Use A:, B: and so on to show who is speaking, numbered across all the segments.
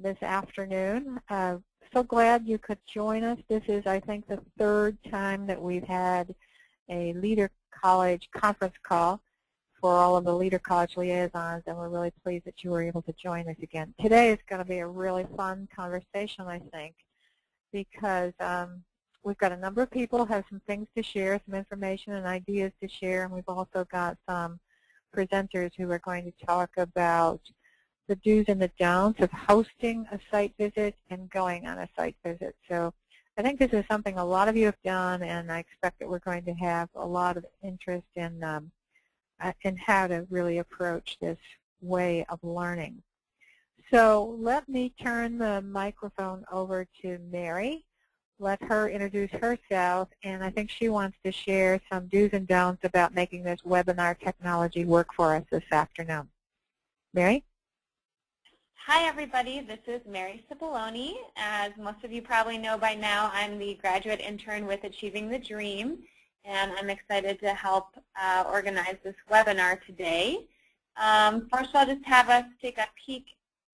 A: this afternoon. So glad you could join us. This is, I think, the third time that we've had a Leader College conference call for all of the Leader College liaisons, and we're really pleased that you were able to join us again. Today is going to be a really fun conversation, I think, because we've got a number of people who have some things to share, some information and ideas to share, and we've also got some presenters who are going to talk about the do's and the don'ts of hosting a site visit and going on a site visit. So I think this is something a lot of you have done, and I expect that we're going to have a lot of interest in how to really approach this way of learning. So let me turn the microphone over to Mary. Let her introduce herself, and I think she wants to share some do's and don'ts about making this webinar technology work for us this afternoon. Mary?
B: Hi, everybody. This is Mary Cipollone. As most of you probably know by now, I'm the graduate intern with Achieving the Dream, and I'm excited to help organize this webinar today. First, I'll just have us take a peek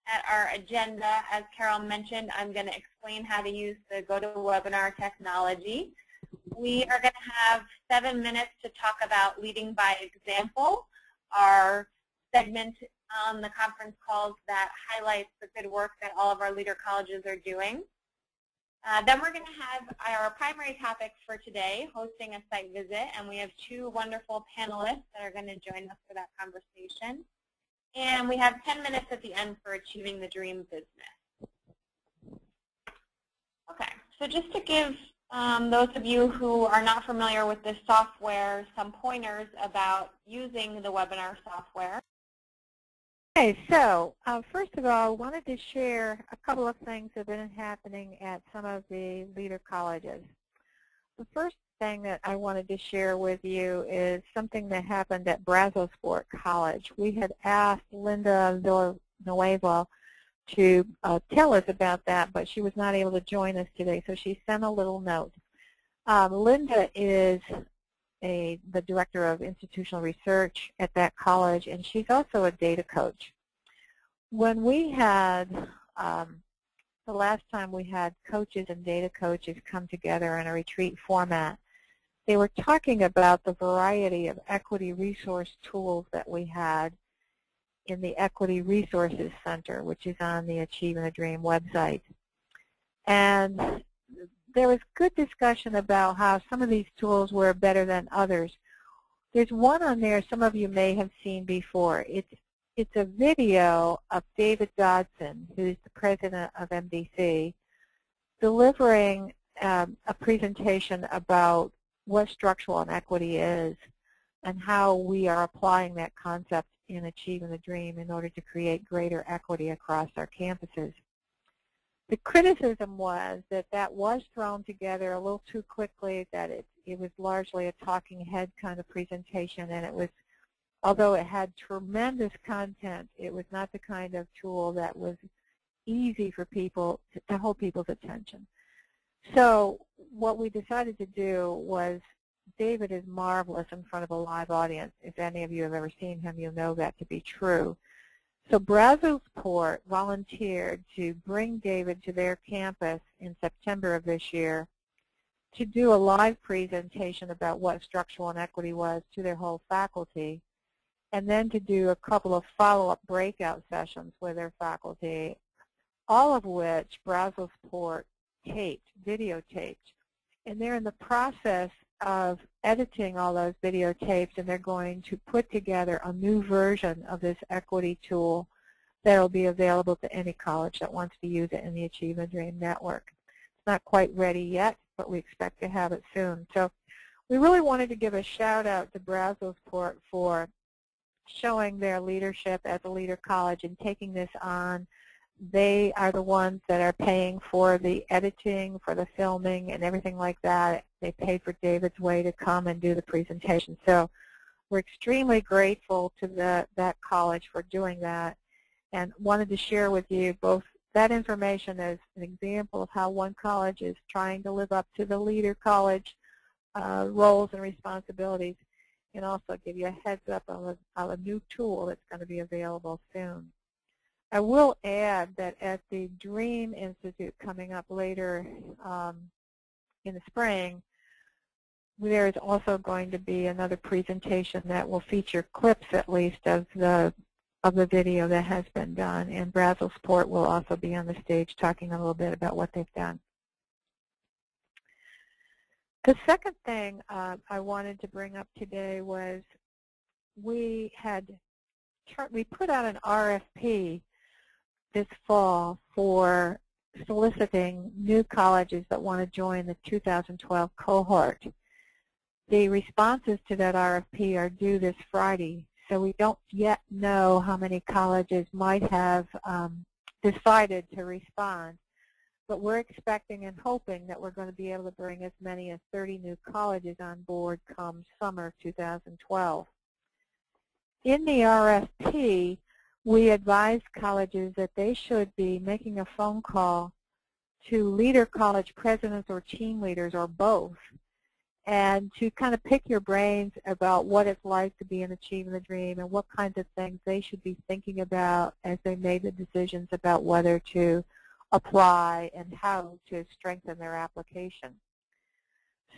B: at our agenda. As Carol mentioned, I'm going to explain how to use the GoToWebinar technology. We are going to have 7 minutes to talk about leading by example, our segment on the conference calls that highlights the good work that all of our leader colleges are doing. Then we're going to have our primary topics for today, hosting a site visit, and we have 2 wonderful panelists that are going to join us for that conversation. And we have 10 minutes at the end for Achieving the Dream business. Okay, so just to give those of you who are not familiar with this software some pointers about using the webinar software.
A: Okay, so first of all, I wanted to share a couple of things that have been happening at some of the leader colleges. The first thing that I wanted to share with you is something that happened at Brazosport College. We had asked Linda Villanueva to tell us about that, but she was not able to join us today, so she sent a little note. Linda is the director of institutional research at that college, and she's also a data coach. When we had, the last time we had coaches and data coaches come together in a retreat format, they were talking about the variety of equity resource tools that we had in the Equity Resources Center, which is on the Achieving the Dream website. And there was good discussion about how some of these tools were better than others. There's one on there some of you may have seen before. It's a video of David Dodson, who's the president of MDC, delivering a presentation about what structural inequity is and how we are applying that concept in Achieving the Dream in order to create greater equity across our campuses. The criticism was that that was thrown together a little too quickly, that it was largely a talking head kind of presentation, and it was, although it had tremendous content, it was not the kind of tool that was easy for people to hold people's attention. So what we decided to do was, David is marvelous in front of a live audience. If any of you have ever seen him, you'll know that to be true. So Brazosport volunteered to bring David to their campus in September of this year to do a live presentation about what structural inequity was to their whole faculty, and then to do a couple of follow-up breakout sessions with their faculty, all of which Brazosport videotaped. And they're in the process of editing all those videotapes, and they're going to put together a new version of this equity tool that will be available to any college that wants to use it in the Achieve the Dream network. It's not quite ready yet, but we expect to have it soon. So we really wanted to give a shout out to Brazosport for showing their leadership as a leader college and taking this on. They are the ones that are paying for the editing, for the filming, and everything like that. They paid for David's way to come and do the presentation. So we're extremely grateful to that college for doing that, and wanted to share with you both that information as an example of how one college is trying to live up to the leader college roles and responsibilities, and also give you a heads up of a new tool that's going to be available soon. I will add that at the DREAM Institute coming up later in the spring, there is also going to be another presentation that will feature clips, at least, of the video that has been done. And Brazosport will also be on the stage talking a little bit about what they've done. The second thing I wanted to bring up today was we put out an RFP this fall for soliciting new colleges that want to join the 2012 cohort. The responses to that RFP are due this Friday, so we don't yet know how many colleges might have decided to respond. But we're expecting and hoping that we're going to be able to bring as many as 30 new colleges on board come summer of 2012. In the RFP, we advised colleges that they should be making a phone call to leader college presidents or team leaders or both, and to kind of pick your brains about what it's like to be in Achieving the Dream and what kinds of things they should be thinking about as they made the decisions about whether to apply and how to strengthen their application.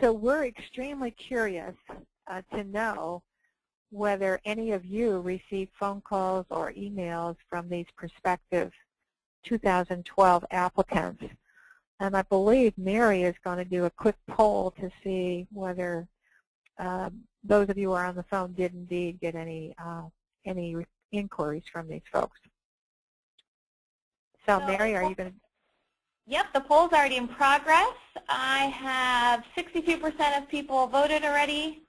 A: So we're extremely curious to know whether any of you received phone calls or emails from these prospective 2012 applicants. And I believe Mary is going to do a quick poll to see whether those of you who are on the phone did indeed get any inquiries from these folks. So Mary, are you going to?
B: Yep, the poll's already in progress. I have 62% of people voted already,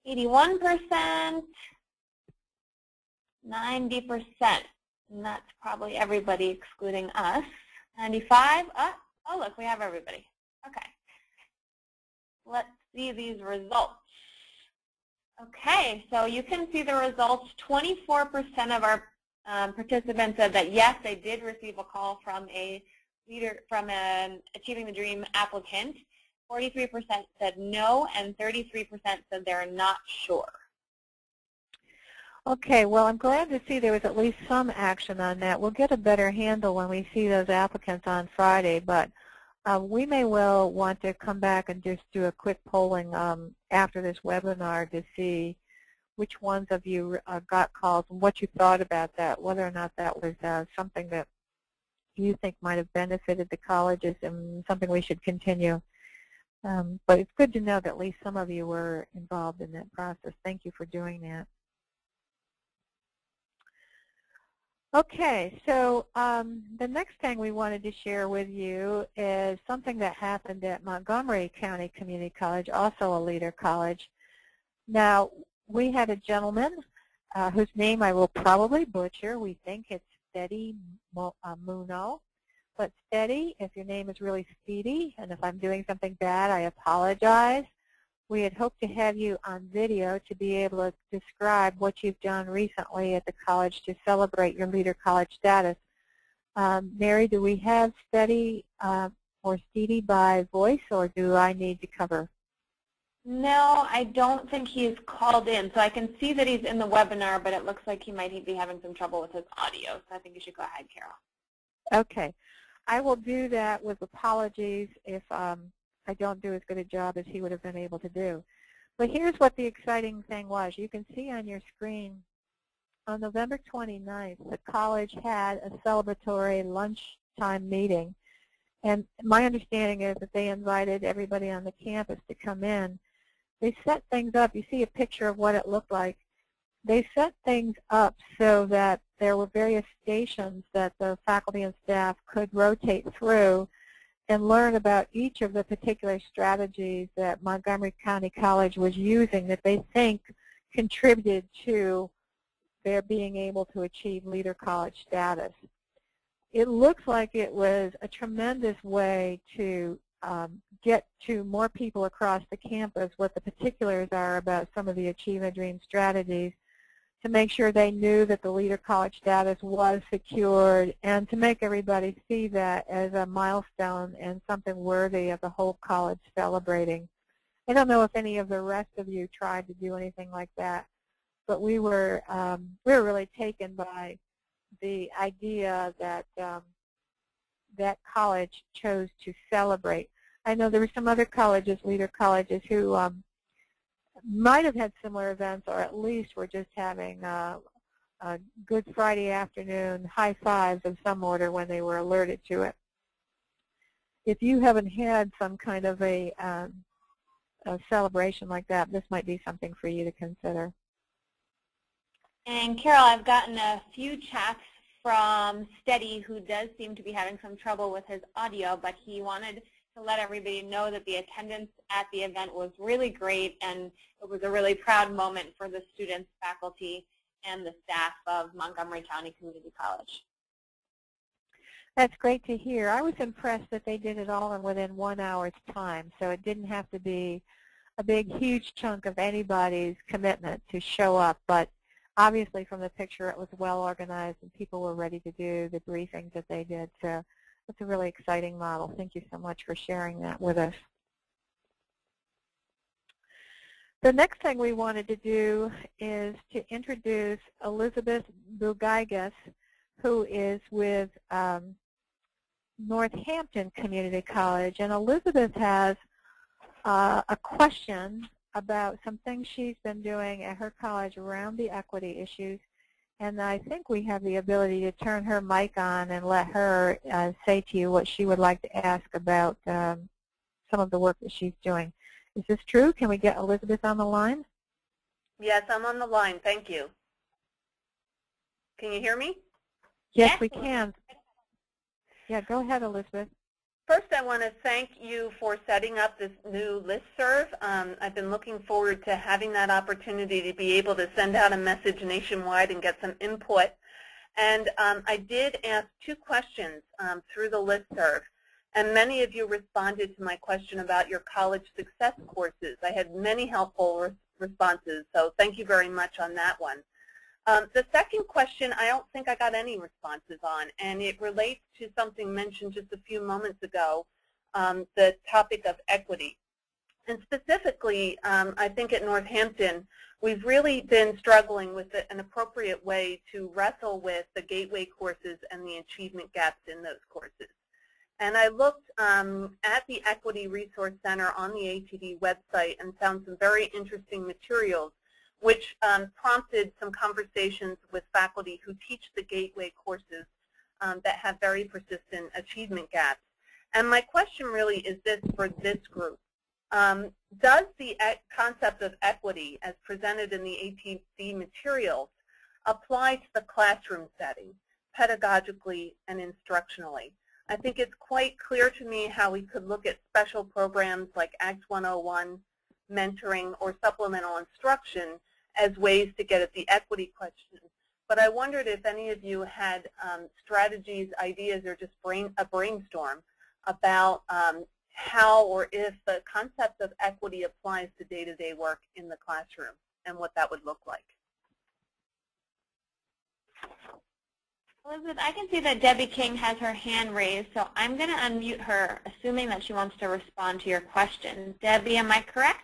B: 81%, 90%, and that's probably everybody excluding us. 95, oh look, we have everybody. Okay. Let's see these results. Okay, so you can see the results. 24% of our participants said that yes, they did receive a call from an Achieving the Dream applicant. 43% said no, and 33% said they're not sure.
A: Okay, well, I'm glad to see there was at least some action on that. We'll get a better handle when we see those applicants on Friday, but we may well want to come back and just do a quick polling after this webinar to see which ones of you got calls and what you thought about that, whether or not that was something that you think might have benefited the colleges and something we should continue. But it's good to know that at least some of you were involved in that process. Thank you for doing that. Okay, so the next thing we wanted to share with you is something that happened at Montgomery County Community College, also a leader college. Now, we had a gentleman whose name I will probably butcher. We think it's Steady Muno. But Steady, if your name is really Speedy, and if I'm doing something bad, I apologize. We had hoped to have you on video to be able to describe what you've done recently at the college to celebrate your leader college status. Mary, do we have Steady or Steedy by voice, or do I need to cover?
B: No, I don't think he's called in. So I can see that he's in the webinar, but it looks like he might be having some trouble with his audio. So I think you should go ahead, Carol.
A: Okay. I will do that with apologies if I don't do as good a job as he would have been able to do. But here's what the exciting thing was. You can see on your screen on November 29th, the college had a celebratory lunchtime meeting. And my understanding is that they invited everybody on the campus to come in. They set things up. You see a picture of what it looked like. They set things up so that there were various stations that the faculty and staff could rotate through and learn about each of the particular strategies that Montgomery County College was using that they think contributed to their being able to achieve leader college status. It looks like it was a tremendous way to get to more people across the campus what the particulars are about some of the Achieving the Dream strategies, to make sure they knew that the leader college status was secured, and to make everybody see that as a milestone and something worthy of the whole college celebrating. I don't know if any of the rest of you tried to do anything like that, but we were really taken by the idea that that college chose to celebrate. I know there were some other colleges, leader colleges, who might have had similar events, or at least were just having a Good Friday afternoon high fives of some order when they were alerted to it. If you haven't had some kind of a celebration like that, this might be something for you to consider.
B: And Carol, I've gotten a few chats from Steady, who does seem to be having some trouble with his audio, but he wanted to let everybody know that the attendance at the event was really great, and it was a really proud moment for the students, faculty, and the staff of Montgomery County Community College.
A: That's great to hear. I was impressed that they did it all in within 1 hour's time, so it didn't have to be a big, huge chunk of anybody's commitment to show up, but obviously from the picture it was well organized and people were ready to do the briefings that they did, so it's a really exciting model. Thank you so much for sharing that with us. The next thing we wanted to do is to introduce Elizabeth Bugaigas, who is with Northampton Community College. And Elizabeth has a question about some things she's been doing at her college around the equity issues. And I think we have the ability to turn her mic on and let her say to you what she would like to ask about some of the work that she's doing. Is this true? Can we get Elizabeth on the line?
C: Yes, I'm on the line. Thank you. Can you hear me?
A: Yes, we can. Yeah, go ahead, Elizabeth.
C: First, I want to thank you for setting up this new listserv. I've been looking forward to having that opportunity to be able to send out a message nationwide and get some input. And I did ask 2 questions through the listserv. And many of you responded to my question about your college success courses. I had many helpful responses, so thank you very much on that one. The second question, I don't think I got any responses on, and it relates to something mentioned just a few moments ago, the topic of equity. And specifically, I think at Northampton, we've really been struggling with an appropriate way to wrestle with the gateway courses and the achievement gaps in those courses. And I looked at the Equity Resource Center on the ATD website and found some very interesting materials which prompted some conversations with faculty who teach the gateway courses that have very persistent achievement gaps. And my question really is this for this group. Does the concept of equity as presented in the ATD materials apply to the classroom setting, pedagogically and instructionally? I think it's quite clear to me how we could look at special programs like ACT 101, mentoring, or supplemental instruction as ways to get at the equity question. But I wondered if any of you had strategies, ideas, or just a brainstorm about how or if the concept of equity applies to day-to-day work in the classroom and what that would look like.
B: Elizabeth, I can see that Debbie King has her hand raised, so I'm going to unmute her, assuming that she wants to respond to your question. Debbie, am I correct?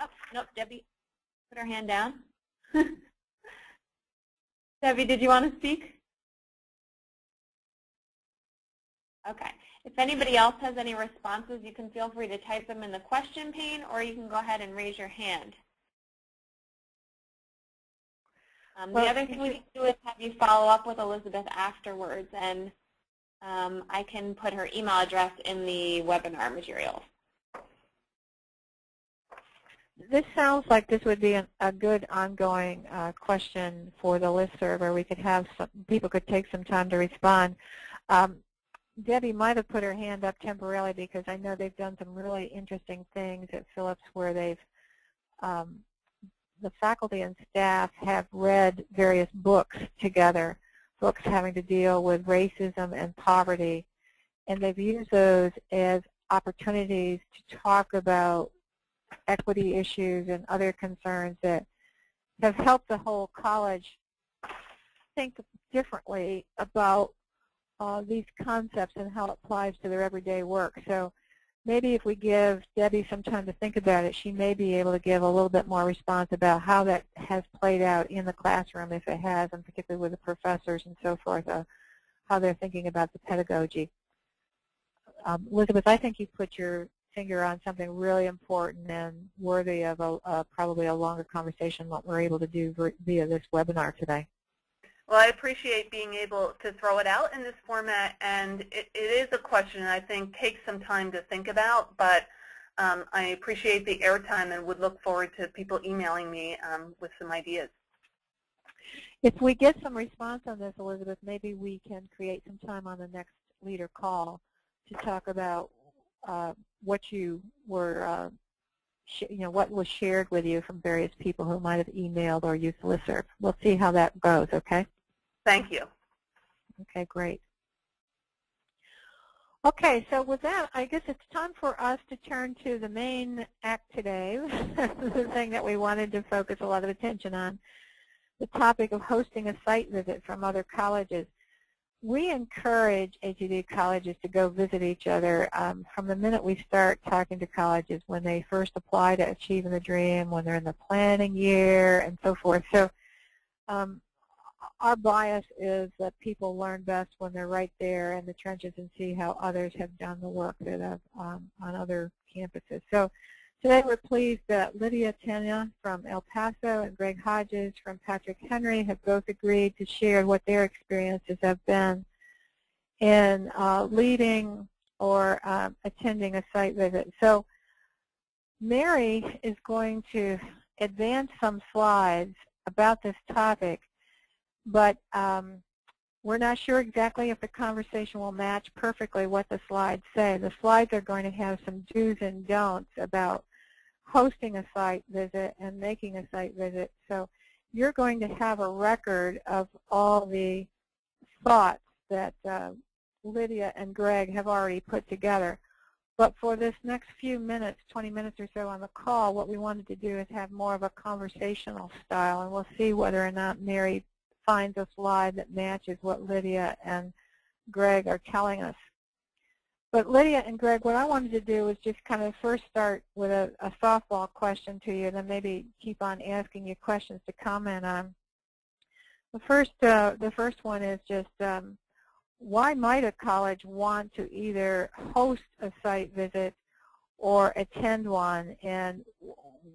B: Oh, nope, Debbie put her hand down. Debbie, did you want to speak? Okay. If anybody else has any responses, you can feel free to type them in the question pane, or you can go ahead and raise your hand. The other thing we can do is have you follow up with Elizabeth afterwards, and I can put her email address in the webinar materials.
A: This sounds like this would be a good ongoing question for the listserv, where we could have people could take some time to respond. Debbie might have put her hand up temporarily because I know they've done some really interesting things at Phillips where they've the faculty and staff have read various books together, books having to deal with racism and poverty, and they've used those as opportunities to talk about equity issues and other concerns that have helped the whole college think differently about these concepts and how it applies to their everyday work. So maybe if we give Debbie some time to think about it, she may be able to give a little bit more response about how that has played out in the classroom, if it has, and particularly with the professors and so forth, how they're thinking about the pedagogy. Elizabeth, I think you put your finger on something really important and worthy of probably a longer conversation than what we're able to do via this webinar today.
C: Well, I appreciate being able to throw it out in this format, and it is a question I think takes some time to think about, but I appreciate the airtime and would look forward to people emailing me with some ideas.
A: If we get some response on this, Elizabeth, maybe we can create some time on the next leader call to talk about what you were, what was shared with you from various people who might have emailed or used listserv. We'll see how that goes, okay?
C: Thank you.
A: Okay, great. Okay, so with that, I guess it's time for us to turn to the main act today, the thing that we wanted to focus a lot of attention on, the topic of hosting a site visit from other colleges. We encourage HED colleges to go visit each other from the minute we start talking to colleges, when they first apply to Achieving the Dream, when they're in the planning year, and so forth. So our bias is that people learn best when they're right there in the trenches and see how others have done the work that have on other campuses. So today we're pleased that Lydia Tena from El Paso and Greg Hodges from Patrick Henry have both agreed to share what their experiences have been in leading or attending a site visit. So Mary is going to advance some slides about this topic, but we're not sure exactly if the conversation will match perfectly what the slides say. The slides are going to have some do's and don'ts about hosting a site visit and making a site visit. So you're going to have a record of all the thoughts that Lydia and Greg have already put together. But for this next few minutes, 20 minutes or so on the call, what we wanted to do is have more of a conversational style, and we'll see whether or not Mary finds a slide that matches what Lydia and Greg are telling us. But Lydia and Greg, what I wanted to do was just kind of first start with a softball question to you, and then maybe keep on asking you questions to comment on. The first one is just why might a college want to either host a site visit or attend one, and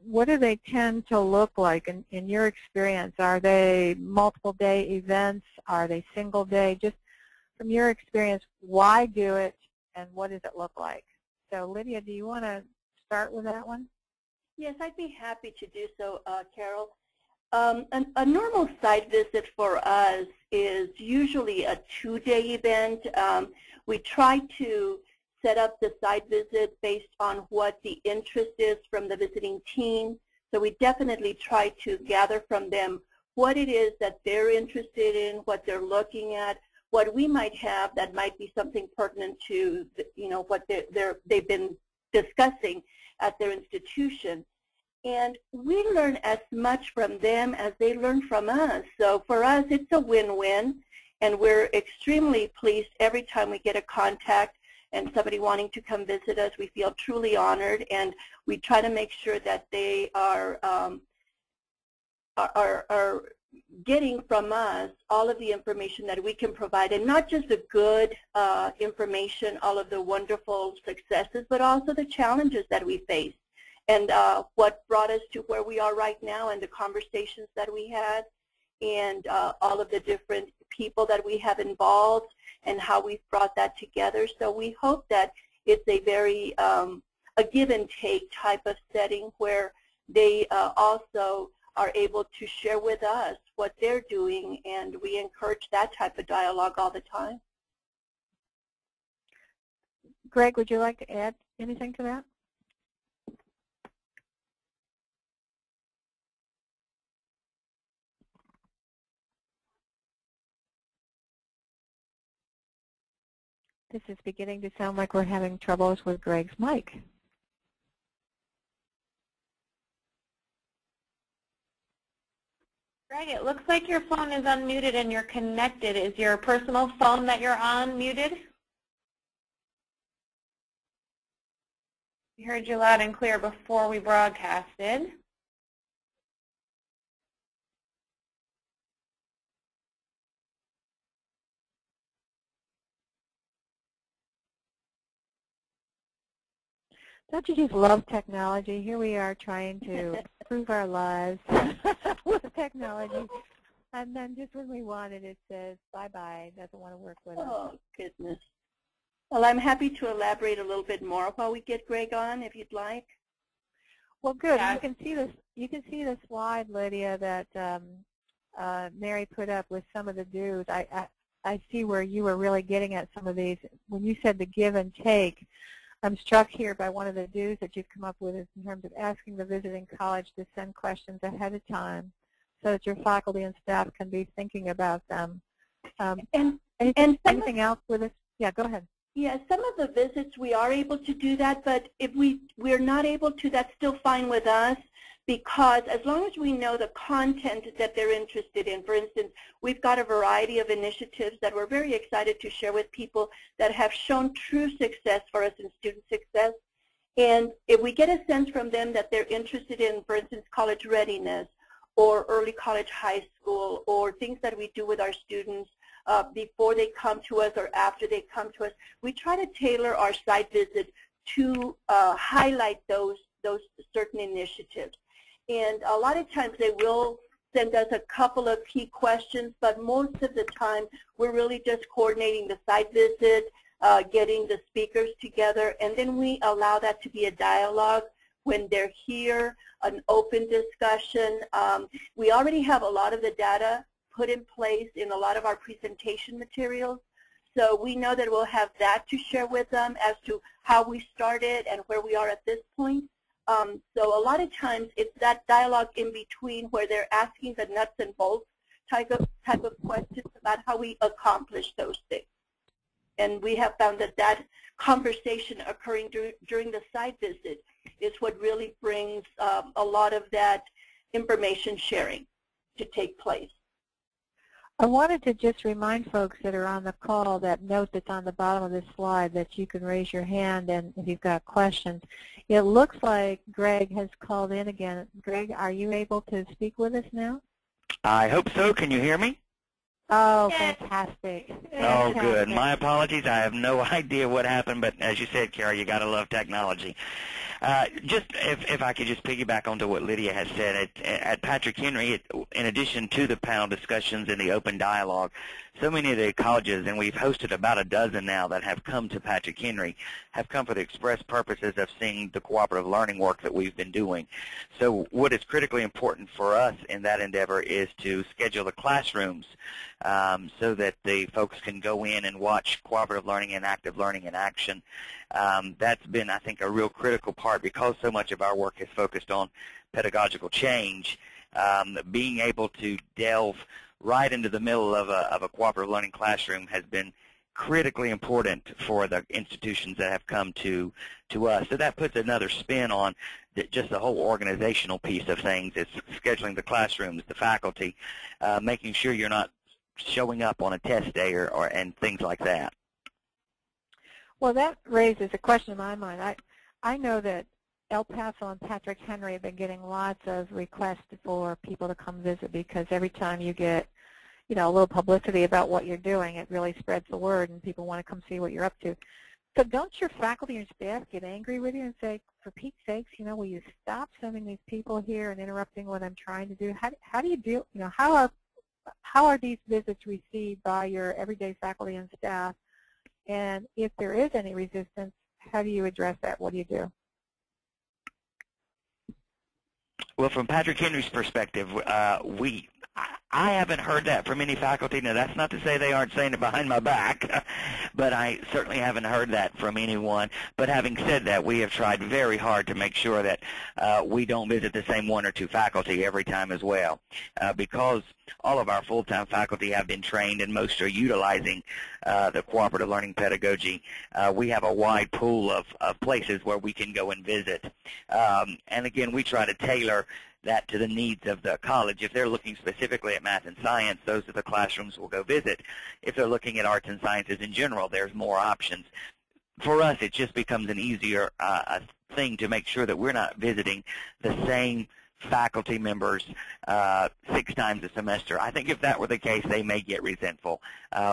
A: what do they tend to look like in your experience? Are they multiple day events? Are they single day? Just from your experience, why do it and what does it look like? So Lydia, do you want to start with that one?
D: Yes, I'd be happy to do so, Carol. A normal site visit for us is usually a 2-day event. We try to set up the site visit based on what the interest is from the visiting team. So we definitely try to gather from them what it is that they're interested in, what they're looking at, what we might have that might be something pertinent to, what they've been discussing at their institution. And we learn as much from them as they learn from us. So for us, it's a win-win, and we're extremely pleased every time we get a contact and somebody wanting to come visit us. We feel truly honored, and we try to make sure that they are getting from us all of the information that we can provide, and not just the good information, all of the wonderful successes, but also the challenges that we face, and what brought us to where we are right now, and the conversations that we had, and all of the different people that we have involved, and how we've brought that together. So we hope that it's a very a give and take type of setting where they also are able to share with us what they're doing, and we encourage that type of dialogue all the time.
A: Greg, would you like to add anything to that? This is beginning to sound like we're having troubles with Greg's mic.
B: Greg, it looks like your phone is unmuted and you're connected. Is your personal phone that you're on muted? We heard you loud and clear before we broadcasted.
A: Don't you just love technology? Here we are trying to improve our lives with technology. And then just when we want it, it says, bye-bye, doesn't want to work with us.
D: Oh, goodness. Well, I'm happy to elaborate a little bit more while we get Greg on, if you'd like.
A: Well, good.
B: Yeah.
A: You can see this. You can see the slide, Lydia, that Mary put up with some of the do's. I see where you were really getting at some of these. When you said the give and take, I'm struck here by one of the do's that you've come up with in terms of asking the visiting college to send questions ahead of time so that your faculty and staff can be thinking about them. Anything else with this? Yeah, go ahead.
D: Yeah, some of the visits we are able to do that, but if we're not able to, that's still fine with us, because as long as we know the content that they're interested in. For instance, we've got a variety of initiatives that we're very excited to share with people that have shown true success for us in student success. And if we get a sense from them that they're interested in, for instance, college readiness or early college high school or things that we do with our students before they come to us or after they come to us, we try to tailor our site visit to highlight those certain initiatives. And a lot of times they will send us a couple of key questions, but most of the time we're really just coordinating the site visit, getting the speakers together, and then we allow that to be a dialogue when they're here, an open discussion. We already have a lot of the data put in place in a lot of our presentation materials. So we know that we'll have that to share with them as to how we started and where we are at this point. So a lot of times it's that dialogue in between where they're asking the nuts and bolts type of questions about how we accomplish those things. And we have found that that conversation occurring during the site visit is what really brings a lot of that information sharing to take place.
A: I wanted to just remind folks that are on the call that note that's on the bottom of this slide that you can raise your hand and if you've got questions. It looks like Greg has called in again. Greg, are you able to speak with us now?
E: I hope so. Can you hear me?
A: Oh,
B: Yes.
A: fantastic.
E: Oh, good. My apologies. I have no idea what happened, but as you said, Carol, you got to love technology. Just if I could just piggyback onto what Lydia has said, at Patrick Henry, in addition to the panel discussions and the open dialogue, so many of the colleges, and we've hosted about a dozen now that have come to Patrick Henry, have come for the express purposes of seeing the cooperative learning work that we've been doing. So what is critically important for us in that endeavor is to schedule the classrooms so that the folks can go in and watch cooperative learning and active learning in action. That's been, I think, a real critical part because so much of our work is focused on pedagogical change. Being able to delve right into the middle of a cooperative learning classroom has been critically important for the institutions that have come to us. So that puts another spin on just the whole organizational piece of things. It's scheduling the classrooms, the faculty, making sure you're not showing up on a test day and things like that.
A: Well, that raises a question in my mind. I know that El Paso and Patrick Henry have been getting lots of requests for people to come visit because every time you get, a little publicity about what you're doing, it really spreads the word and people want to come see what you're up to. So don't your faculty and staff get angry with you and say, for Pete's sakes, will you stop sending these people here and interrupting what I'm trying to do? How do you deal, how are these visits received by your everyday faculty and staff? And if there is any resistance, how do you address that? What do you do?
E: Well, from Patrick Henry's perspective, I haven't heard that from any faculty. Now, that's not to say they aren't saying it behind my back, but I certainly haven't heard that from anyone. But having said that, we have tried very hard to make sure that we don't visit the same one or two faculty every time as well, because all of our full-time faculty have been trained and most are utilizing the cooperative learning pedagogy. We have a wide pool of places where we can go and visit. And again, we try to tailor that to the needs of the college. If they're looking specifically at math and science, those are the classrooms we'll go visit. If they're looking at arts and sciences in general, there's more options. for us, it just becomes an easier thing to make sure that we're not visiting the same faculty members 6 times a semester. I think if that were the case, they may get resentful.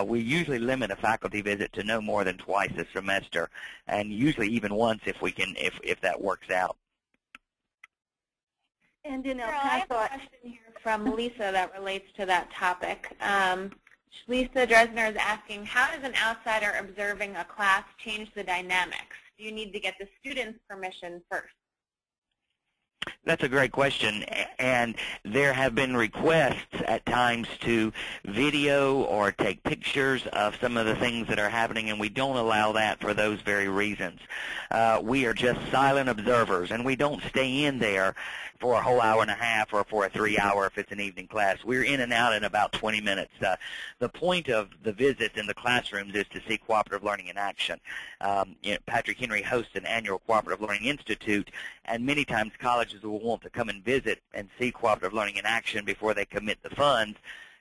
E: We usually limit a faculty visit to no more than twice a semester, and usually even once if we can, if that works out.
D: And in El
B: Carol, I have
D: Paso,
B: a question here from Lisa that relates to that topic. Lisa Dresner is asking, how does an outsider observing a class change the dynamics? Do you need to get the students' permission first?
E: That's a great question, and there have been requests at times to video or take pictures of some of the things that are happening, and we don't allow that for those very reasons. We are just silent observers, and we don't stay in there for a whole hour and a half or for a 3-hour if it's an evening class. We're in and out in about 20 minutes. The point of the visits in the classrooms is to see cooperative learning in action. Patrick Henry hosts an annual Cooperative Learning Institute, and many times colleges will want to come and visit and see cooperative learning in action before they commit the funds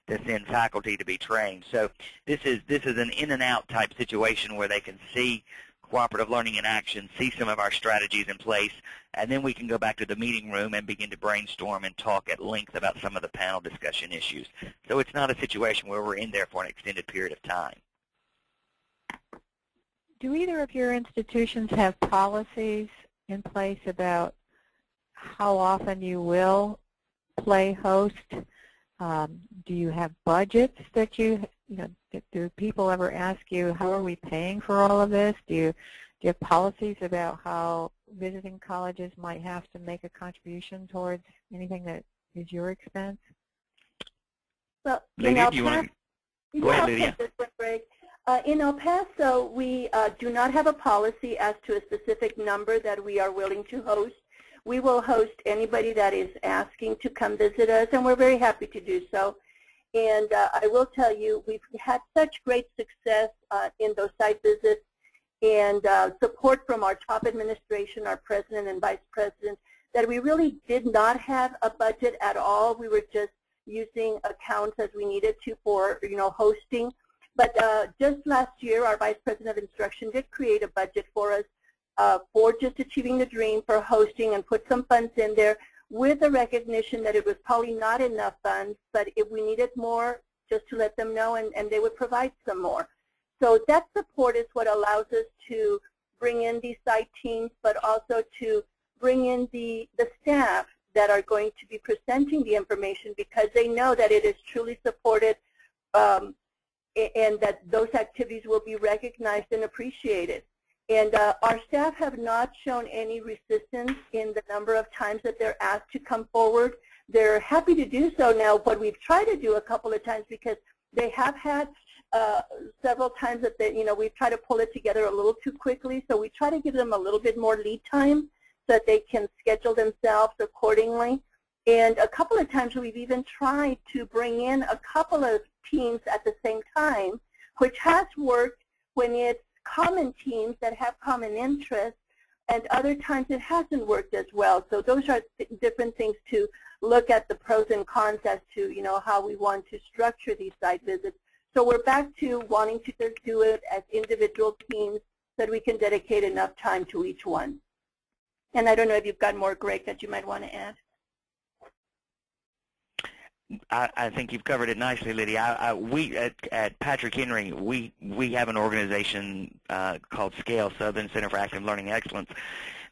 E: to send faculty to be trained. So this is an in and out type situation where they can see cooperative learning in action, see some of our strategies in place, and then we can go back to the meeting room and begin to brainstorm and talk at length about some of the panel discussion issues. So it's not a situation where we're in there for an extended period of time.
A: Do either of your institutions have policies in place about how often you will play host? Do you have budgets that do people ever ask you, how are we paying for all of this? Do you have policies about how visiting colleges might have to make a contribution towards anything that is your expense?
D: well,
E: Lydia, do you want to go ahead, Lydia?
D: In El Paso, we do not have a policy as to a specific number that we are willing to host. We will host anybody that is asking to come visit us, and we're very happy to do so. And I will tell you, we've had such great success in those site visits and support from our top administration, our president and vice president, that we really did not have a budget at all. We were just using accounts as we needed to for, hosting. But just last year, our vice president of instruction did create a budget for us for just Achieving the Dream for hosting and put some funds in there with the recognition that it was probably not enough funds, but if we needed more, just to let them know, and they would provide some more. So that support is what allows us to bring in these site teams, but also to bring in the staff that are going to be presenting the information, because they know that it is truly supported and that those activities will be recognized and appreciated. And our staff have not shown any resistance in the number of times that they're asked to come forward. They're happy to do so. Now, what we've tried to do a couple of times, because they have had several times that we've tried to pull it together a little too quickly, so we try to give them a little bit more lead time so that they can schedule themselves accordingly. And a couple of times we've even tried to bring in a couple of teams at the same time, which has worked when it's common teams that have common interests, and other times it hasn't worked as well. So those are different things to look at, the pros and cons as to how we want to structure these site visits. So we're back to wanting to just do it as individual teams so that we can dedicate enough time to each one. And I don't know if you've got more, Greg, that you might want to add.
E: I think you've covered it nicely, Lydia. We at Patrick Henry, we have an organization called SCALE, Southern Center for Active Learning Excellence,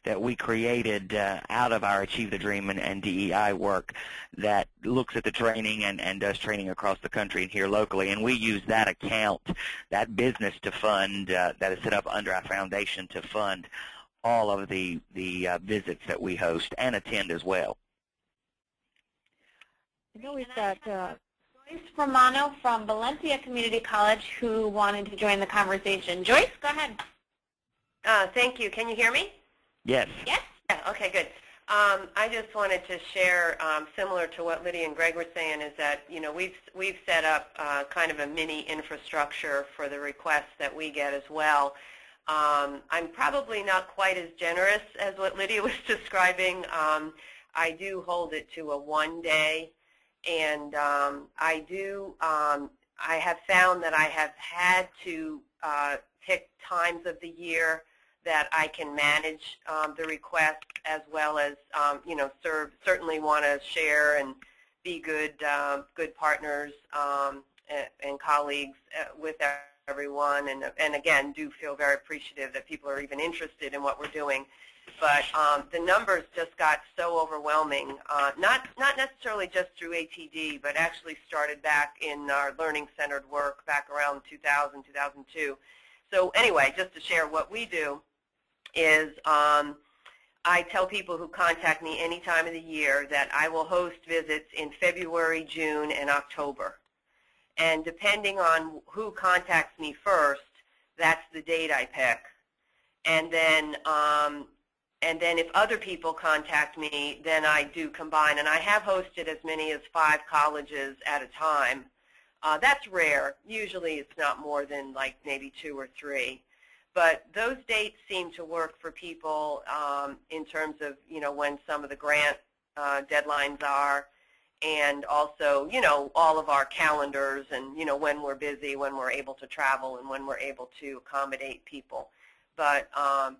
E: that we created out of our Achieve the Dream and DEI work that looks at the training and does training across the country and here locally. And we use that account, that business to fund, that is set up under our foundation to fund all of the visits that we host and attend as well.
A: I know we've got
B: Joyce Romano from Valencia Community College who wanted to join the conversation. Joyce, go ahead.
F: Thank you. Can you hear me?
E: Yes.
B: Yes.
F: Yeah, okay, good. I just wanted to share, similar to what Lydia and Greg were saying, is that we've set up kind of a mini infrastructure for the requests that we get as well. I'm probably not quite as generous as what Lydia was describing. I do hold it to a 1 day. And I do I have found that I have had to pick times of the year that I can manage the requests, as well as certainly want to share and be good partners and colleagues with everyone, and again, do feel very appreciative that people are even interested in what we're doing. But the numbers just got so overwhelming, not necessarily just through ATD, but actually started back in our learning-centered work back around 2000, 2002. So anyway, just to share what we do is I tell people who contact me any time of the year that I will host visits in February, June, and October. And depending on who contacts me first, that's the date I pick. And then if other people contact me, then I do combine. And I have hosted as many as 5 colleges at a time. That's rare. Usually it's not more than like maybe 2 or 3. But those dates seem to work for people in terms of, when some of the grant deadlines are, and also, all of our calendars and, when we're busy, when we're able to travel, and when we're able to accommodate people. But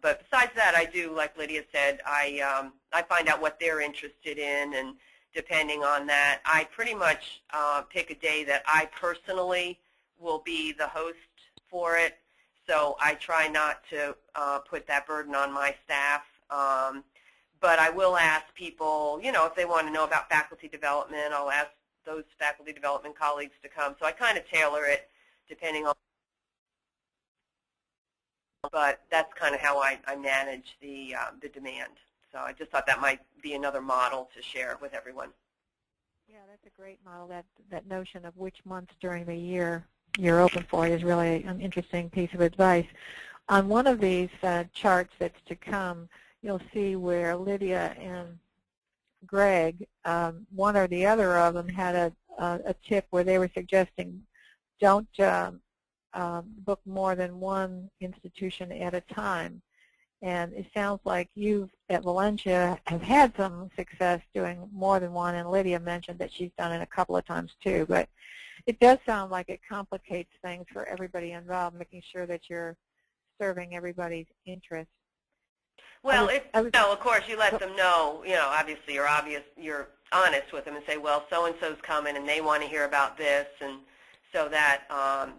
F: besides that, I do, like Lydia said, I find out what they're interested in, and depending on that, I pretty much pick a day that I personally will be the host for it. So I try not to put that burden on my staff. But I will ask people, if they want to know about faculty development, I'll ask those faculty development colleagues to come. So I kind of tailor it depending on, but that's kind of how I manage the demand. So I just thought that might be another model to share with everyone.
A: Yeah, that's a great model. That notion of which months during the year you're open for it is really an interesting piece of advice. On one of these charts that's to come, you'll see where Lydia and Greg, one or the other of them, had a tip where they were suggesting don't book more than one institution at a time. And it sounds like you at Valencia have had some success doing more than one, and Lydia mentioned that she's done it a couple of times too. But it does sound like it complicates things for everybody involved, making sure that you're serving everybody's interests.
F: Well, of course, you let them know, obviously you're honest with them and say, well, so-and-so's coming and they want to hear about this, and so that,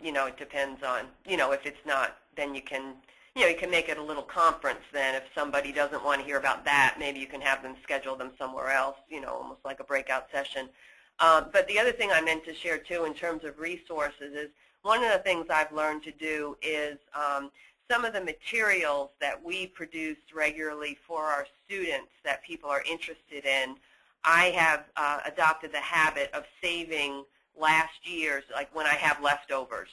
F: it depends on, if it's not, then you can make it a little conference then. If somebody doesn't want to hear about that, maybe you can have them schedule them somewhere else, almost like a breakout session. But the other thing I meant to share, too, in terms of resources is one of the things I've learned to do is some of the materials that we produce regularly for our students that people are interested in, I have adopted the habit of saving last year's, like when I have leftovers.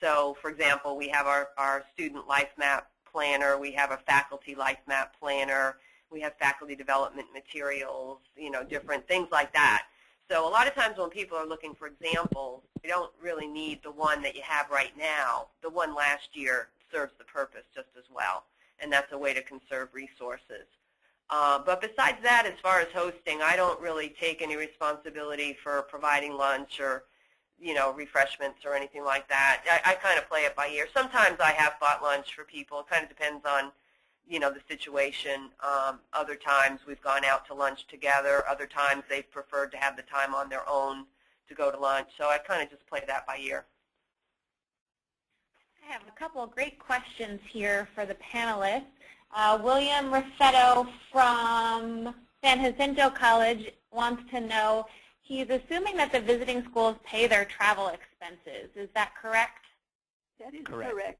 F: So, for example, we have our student life map planner, we have a faculty life map planner, we have faculty development materials, different things like that. So a lot of times when people are looking for examples, you don't really need the one that you have right now. The one last year serves the purpose just as well, and that's a way to conserve resources. But besides that, as far as hosting, I don't really take any responsibility for providing lunch or, refreshments or anything like that. I kind of play it by ear. Sometimes I have bought lunch for people. It kind of depends on, the situation. Other times we've gone out to lunch together. Other times they've preferred to have the time on their own to go to lunch. So I kind of just play that by ear.
B: I have a couple of great questions here for the panelists. William Rossetto from San Jacinto College wants to know, he's assuming that the visiting schools pay their travel expenses. Is that correct?
D: That is correct.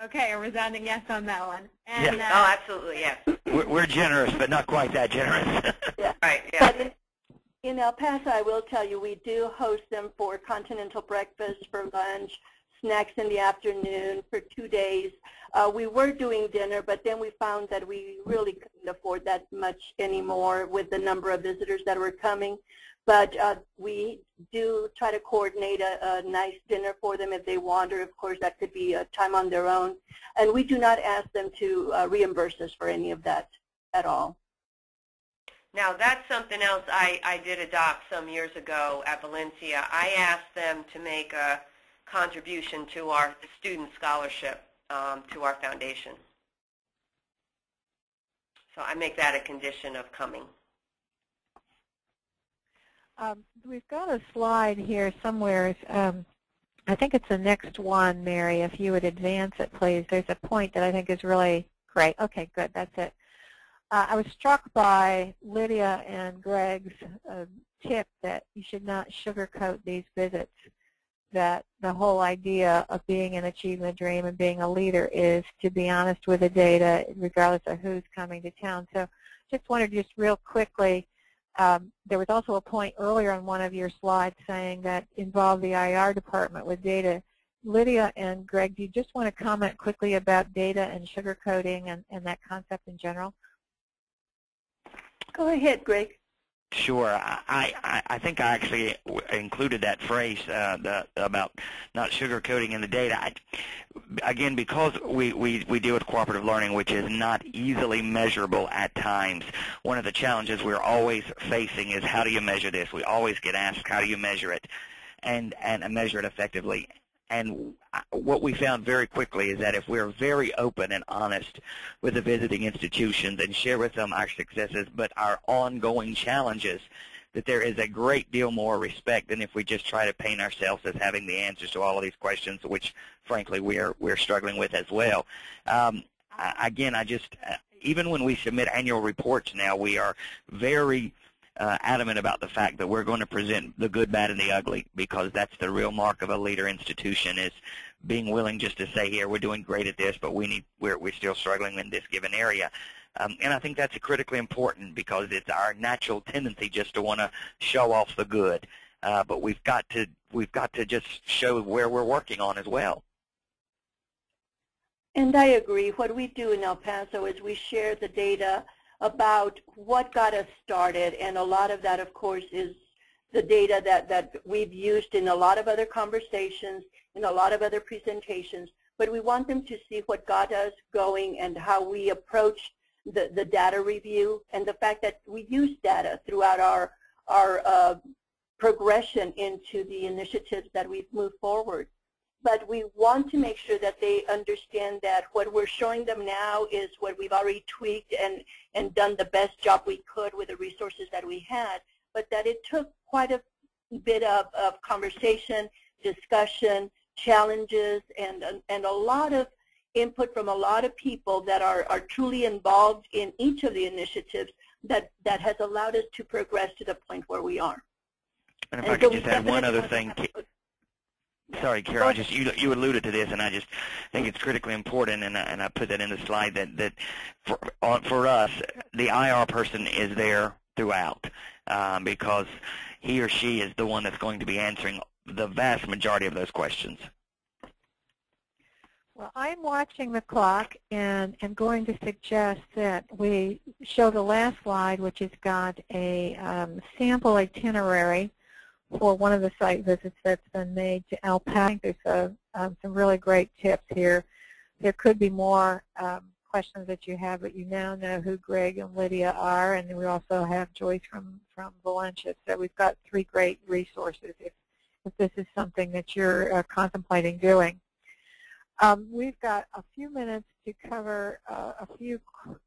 B: Okay, a resounding yes on that one.
E: And,
F: yeah. Oh, absolutely, yes.
E: We're generous, but not quite that generous.
D: Yeah.
F: Right, yeah.
D: But in El Paso, I will tell you, we do host them for continental breakfast, for lunch, snacks in the afternoon, for 2 days. We were doing dinner, but then we found that we really couldn't afford that much anymore with the number of visitors that were coming. But we do try to coordinate a nice dinner for them if they want, or of course that could be a time on their own. And we do not ask them to reimburse us for any of that at all.
F: Now, that's something else I did adopt some years ago at Valencia. I asked them to make a contribution to our student scholarship to our foundation. So I make that a condition of coming.
A: We've got a slide here somewhere. I think it's the next one, Mary, if you would advance it, please. There's a point that I think is really great. Okay, good, that's it. I was struck by Lydia and Greg's tip that you should not sugarcoat these visits, that the whole idea of being an Achieving the Dream and being a leader is to be honest with the data regardless of who's coming to town. So just wanted to just real quickly, there was also a point earlier on one of your slides saying that involved the IR department with data. Lydia and Greg, do you just want to comment quickly about data and sugarcoating and that concept in general?
D: Go ahead, Greg.
E: Sure. I think I actually included that phrase about not sugarcoating in the data. Again, because we deal with cooperative learning, which is not easily measurable at times, one of the challenges we're always facing is how do you measure this? We always get asked how do you measure it and measure it effectively. And what we found very quickly is that if we're very open and honest with the visiting institutions and share with them our successes but our ongoing challenges, that there is a great deal more respect than if we just try to paint ourselves as having the answers to all of these questions, which frankly we're struggling with as well. Again, even when we submit annual reports now, we are very adamant about the fact that we're going to present the good, bad, and the ugly, because that's the real mark of a leader institution, is being willing just to say, here, we're doing great at this, but we're still struggling in this given area. And I think that's critically important because it's our natural tendency just to want to show off the good. But we've got to just show where we're working on as well.
D: And I agree. What we do in El Paso is we share the data about what got us started, and a lot of that, of course, is the data that we've used in a lot of other conversations, in a lot of other presentations, but we want them to see what got us going and how we approach the data review, and the fact that we use data throughout our progression into the initiatives that we've moved forward. But we want to make sure that they understand that what we're showing them now is what we've already tweaked and done the best job we could with the resources that we had, but that it took quite a bit of conversation, discussion, challenges, and a lot of input from a lot of people that are truly involved in each of the initiatives that has allowed us to progress to the point where we are.
E: And if I could just add one other thing. Sorry, Carol, you alluded to this, and I just think it's critically important, and I put that in the slide, that for us, the IR person is there throughout because he or she is the one that's going to be answering the vast majority of those questions.
A: Well, I'm watching the clock, and I'm going to suggest that we show the last slide, which has got a sample itinerary for one of the site visits that's been made to El Paso. There's some really great tips here. There could be more questions that you have, but you now know who Greg and Lydia are, and we also have Joyce from Valencia. So we've got 3 great resources if this is something that you're contemplating doing. We've got a few minutes to cover a few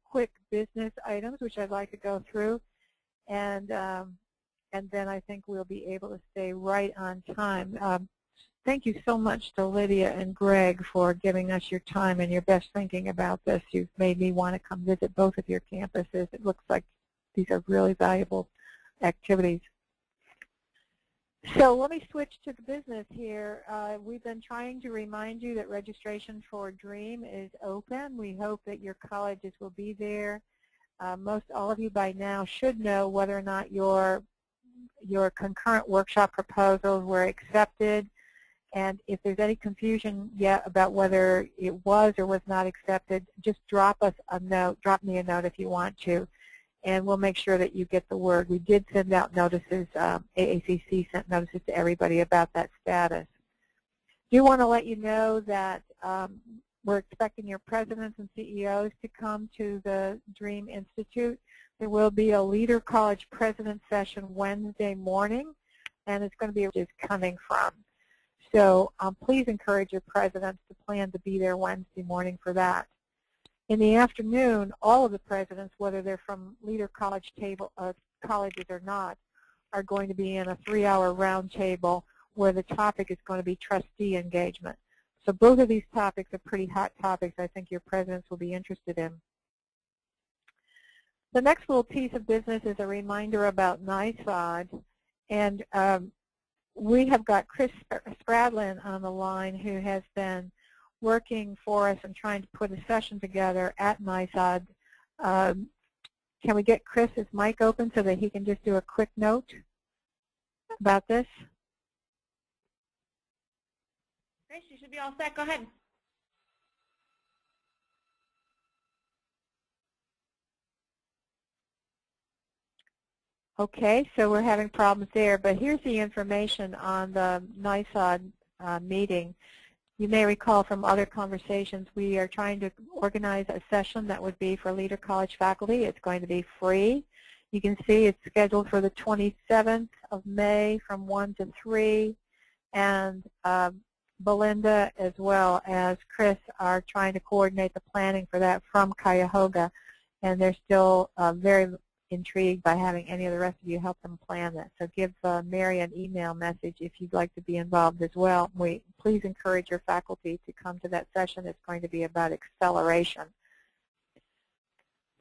A: quick business items, which I'd like to go through, and then I think we'll be able to stay right on time. Thank you so much to Lydia and Greg for giving us your time and your best thinking about this. You've made me want to come visit both of your campuses. It looks like these are really valuable activities. So let me switch to the business here. We've been trying to remind you that registration for DREAM is open. We hope that your colleges will be there. Most all of you by now should know whether or not your concurrent workshop proposals were accepted, and if there's any confusion yet about whether it was or was not accepted, just drop us a note, drop me a note if you want to, and we'll make sure that you get the word. We did send out notices, AACC sent notices to everybody about that status. I do want to let you know that we're expecting your presidents and CEOs to come to the DREAM Institute. There will be a Leader College President session Wednesday morning, and it's going to be where it's coming from. So please encourage your presidents to plan to be there Wednesday morning for that. In the afternoon, all of the presidents, whether they're from Leader College colleges or not, are going to be in a 3-hour roundtable where the topic is going to be trustee engagement. So both of these topics are pretty hot topics I think your presidents will be interested in. The next little piece of business is a reminder about NYSOD. And we have got Chris Spradlin on the line, who has been working for us and trying to put a session together at NYSOD. Can we get Chris's mic open so that he can just do a quick note about this?
B: Chris, you should be all set. Go ahead.
A: Okay, so we're having problems there, but here's the information on the NYSOD meeting. You may recall from other conversations, we are trying to organize a session that would be for Leader College faculty. It's going to be free. You can see it's scheduled for the 27th of May from 1 to 3, and Belinda as well as Chris are trying to coordinate the planning for that from Cuyahoga, and they're still very intrigued by having any of the rest of you help them plan that. So give Mary an email message if you'd like to be involved as well. Please encourage your faculty to come to that session. It's going to be about acceleration.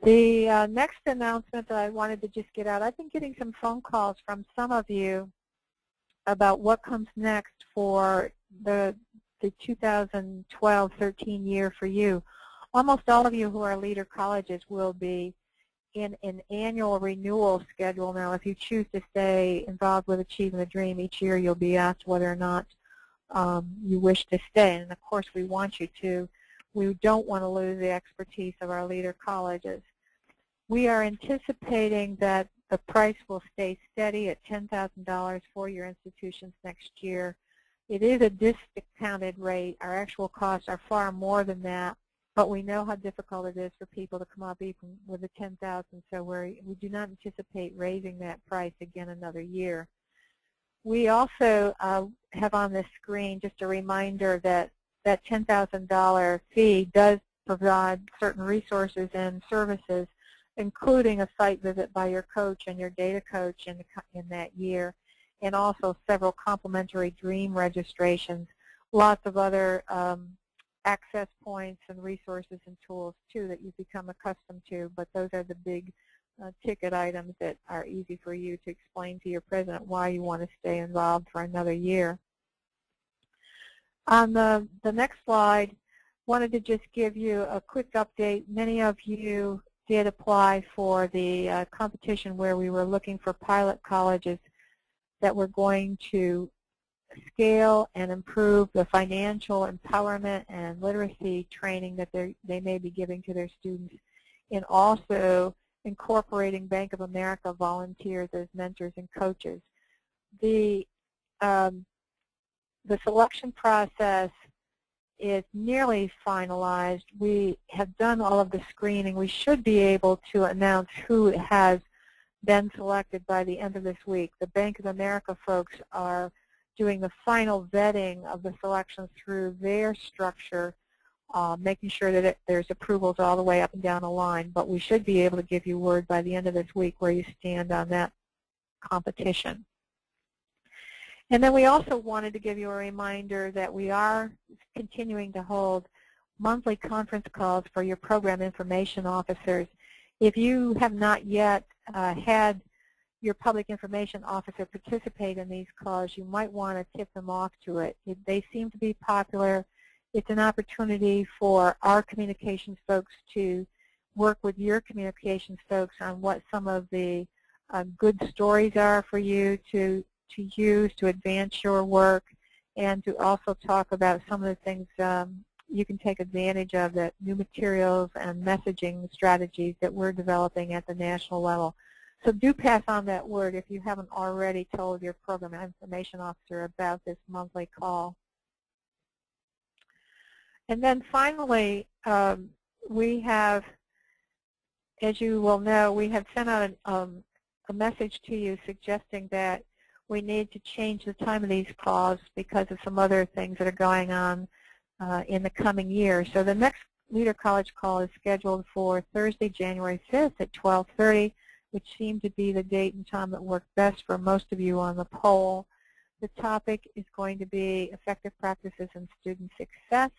A: The next announcement that I wanted to just get out, I've been getting some phone calls from some of you about what comes next for the 2012-13 year for you. Almost all of you who are Leader Colleges will be in an annual renewal schedule now. If you choose to stay involved with Achieving the Dream, each year you'll be asked whether or not you wish to stay. And of course we want you to. We don't want to lose the expertise of our Leader Colleges. We are anticipating that the price will stay steady at $10,000 for your institutions next year. It is a discounted rate. Our actual costs are far more than that, but we know how difficult it is for people to come up even with the $10,000, so we do not anticipate raising that price again another year. We also have on this screen just a reminder that that $10,000 fee does provide certain resources and services, including a site visit by your coach and your data coach in that year, and also several complimentary DREAM registrations, lots of other access points and resources and tools too that you've become accustomed to, but those are the big ticket items that are easy for you to explain to your president why you want to stay involved for another year. On the next slide, wanted to just give you a quick update. Many of you did apply for the competition where we were looking for pilot colleges that were going to scale and improve the financial empowerment and literacy training that they may be giving to their students, and also incorporating Bank of America volunteers as mentors and coaches. The selection process is nearly finalized. We have done all of the screening. We should be able to announce who has been selected by the end of this week. The Bank of America folks are doing the final vetting of the selections through their structure, making sure that there's approvals all the way up and down the line. But we should be able to give you word by the end of this week where you stand on that competition. And then we also wanted to give you a reminder that we are continuing to hold monthly conference calls for your program information officers. If you have not yet had your public information officer participate in these calls, you might want to tip them off to it. They seem to be popular. It's an opportunity for our communications folks to work with your communications folks on what some of the good stories are for you to use to advance your work, and to also talk about some of the things you can take advantage of, that new materials and messaging strategies that we're developing at the national level. So do pass on that word if you haven't already told your program information officer about this monthly call. And then finally, we have as you will know, we have sent out a message to you suggesting that we need to change the time of these calls because of some other things that are going on in the coming year. So the next Leader College call is scheduled for Thursday, January 5th at 12:30, which seemed to be the date and time that worked best for most of you on the poll. The topic is going to be effective practices in student success,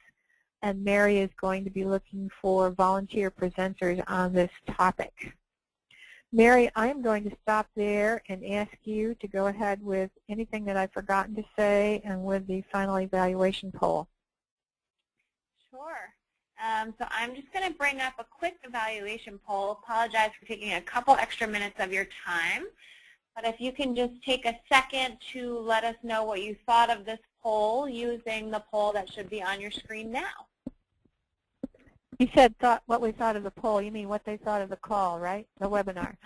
A: and Mary is going to be looking for volunteer presenters on this topic. Mary, I am going to stop there and ask you to go ahead with anything that I've forgotten to say and with the final evaluation poll.
B: Sure. So I'm just going to bring up a quick evaluation poll. Apologize for taking a couple extra minutes of your time. But if you can just take a second to let us know what you thought of this poll using the poll that should be on your screen now.
A: You said what we thought of the poll. You mean what they thought of the call, right? The webinar.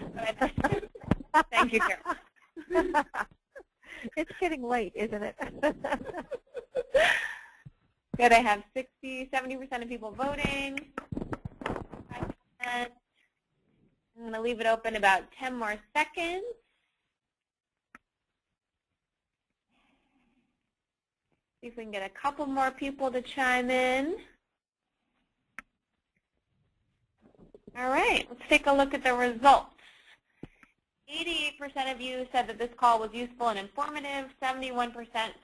B: Thank you, Carol.
A: It's getting late, isn't it?
B: Good. I have 70% of people voting. 5%. I'm going to leave it open about 10 more seconds. See if we can get a couple more people to chime in. All right, let's take a look at the results. 88% of you said that this call was useful and informative. 71%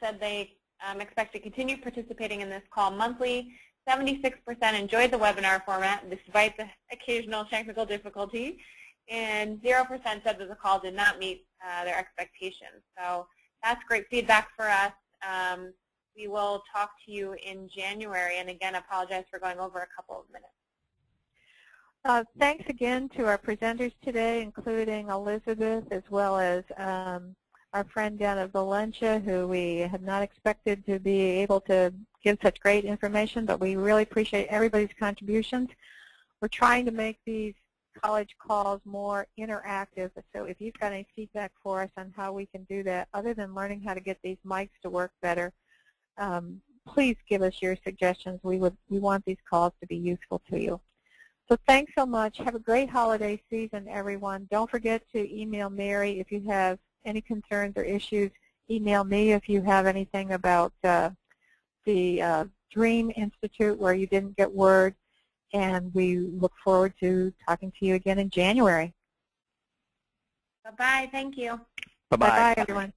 B: said they expect to continue participating in this call monthly. 76% enjoyed the webinar format despite the occasional technical difficulty. And 0% said that the call did not meet their expectations. So that's great feedback for us. We will talk to you in January. And again, apologize for going over a couple of minutes.
A: Thanks again to our presenters today, including Elizabeth, as well as our friend down at Valencia, who we had not expected to be able to give such great information, but we really appreciate everybody's contributions. We're trying to make these college calls more interactive, so if you've got any feedback for us on how we can do that, other than learning how to get these mics to work better, please give us your suggestions. We want these calls to be useful to you. So thanks so much. Have a great holiday season, everyone. Don't forget to email Mary if you have any concerns or issues. Email me if you have anything about the DREAM Institute where you didn't get word. And we look forward to talking to you again in January.
B: Bye-bye. Thank you.
E: Bye-bye.
A: Bye-bye, everyone.